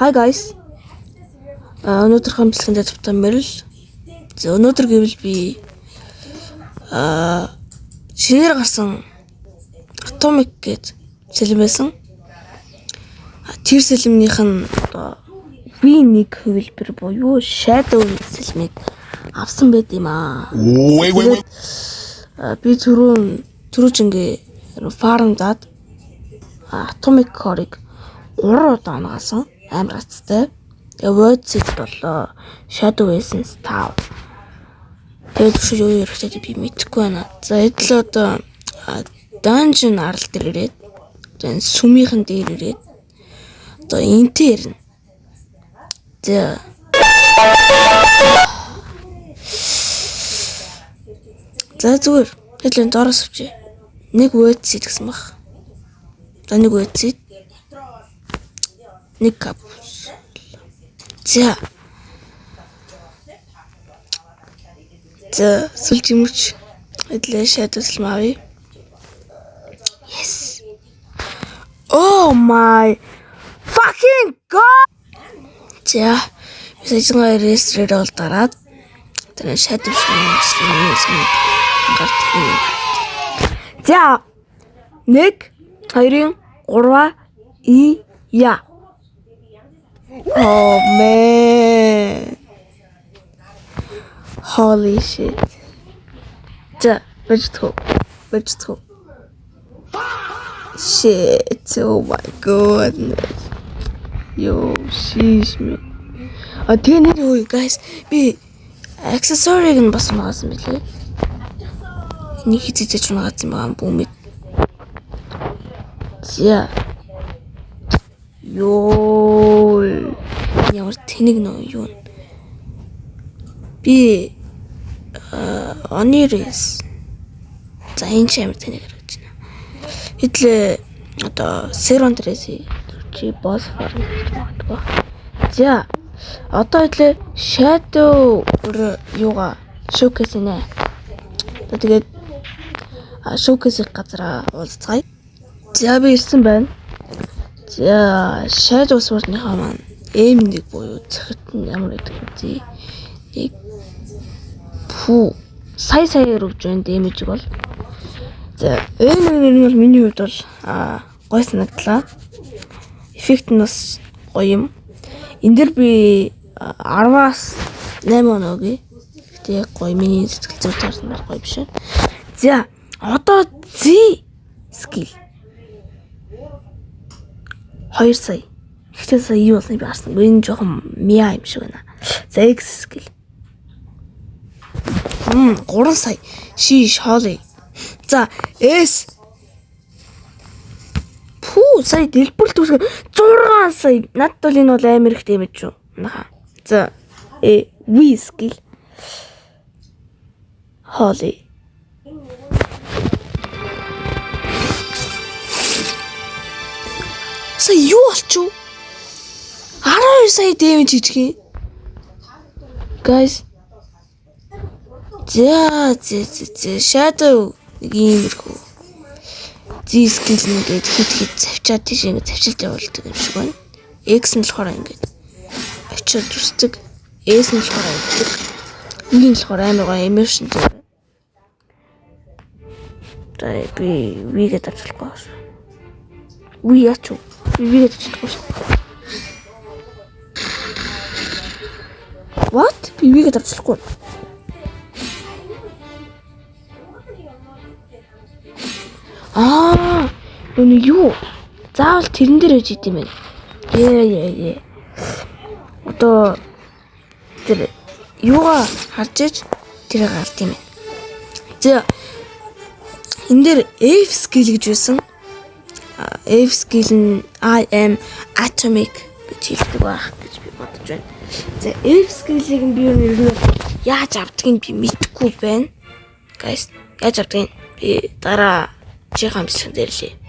Hi guys. Өнөөдрийн бэлгэндээ тавтамаар л. Өнөөдөр гэвэл би шинээр гарсан Atomic гэж сэлэм байсан. Тэр сэлмнийх нь би нэг хувилбар буюу Shadow сэлмийг авсан байт юм аа. Би түрүүчингээ фармдаад Atomic Core-ыг 3 удаа оноогосон. Амар хацтай. Word set болоо. Shadow Essence 5. Тэгээд биш юу ярихтаа би мэдэхгүй байна. За эдл одоо Dungeon арал дээр ирээд then сүмийнхэн дээр ирээд одоо энтэй ирнэ. За зүгээр хэдлийн доороос авчи. Нэг word set гэсэн баг. За нэг word set. Нэг кап. За сүлж юмч эдлээ шатуулсан мавь. Yes. Oh my fucking god. За бисажгаа рестрээд бол дараад тэр шатуулсан гарт. За 1 2 3 я. Oh man. Holy shit. Vegetable. Shit. Oh my goodness. Yo, sheesh me. Тэгээ guys, би accessory-г нь бас унаасан билээ. Энийг хизээч унаасан юм аа бүүмэд. За. Йоо. Ямар тэнэг нөө юу. Би Oniris. За энэ чамд тэнэг гаргаж байна. Хэдлээ одоо Seron дээрээс чи босс форм гэж магадгүй. За одоо хэдлээ Shadow юугаа showcase нэ. Тэгээд showcase-ийг газараа уулзцгаая. За би ирсэн байна. За Shadow Sword-ныхаа маань M1 буюу захирт нь ямар гэдэг вэ? Нэг сая рөвж байна дэмэж бол. За M1 нь бол миний хувьд бол гой санагдлаа. Эффект нь бас гоё юм. Энд дэр би 10-аас 8 оноогийн. Гэтэ гоё миний сэтгэл зүйн таарсан гоё биш. За одоо Z skill 2 сая. Ихтэй сая юу болсныг би харсан. Энэ жоохон миа юм шиг байна. За X skill. 3 сая. Шиш хоолой. За S. Сая дэлбэрэлт үсгээ 6 сая. Надад бол энэ бол амар их дэмэж шүү. За V skill. Хоолой. Сая юу болчихв? 12 сая дэмэж хийчих. Guys. За Shadow иймэрхүү. Z skill нэгээд хит завчаад тийш ингэ завчилт явуулдаг юм шиг байна. X нь болохоор ингэ очиод зүсдэг. S нь болохоор ингэдэг. V нь болохоор амар гоё immersion дээр. За би V-гээ тавьчихлахгүй байна. V яач вэ? V-гээ тавьчихлахгүй шүү. What? Би V-гээ тавьчихлахгүй. Нүг юу? Заавал тэрэн дээр үж идэм байх. Ээ. Одоо тэр юугаа харж иж тэрийг алт юм байна. За энэ дээр F skill гэж байсан. F skill нь I am atomic гэж хэлдэг байх гэж би бодож байна. За F skill-ийг нь би юу яаж авдгийг би мэдэхгүй байна. Guys, яаж авдгийг би дараа чихэн бэлтгэн дээр лээ.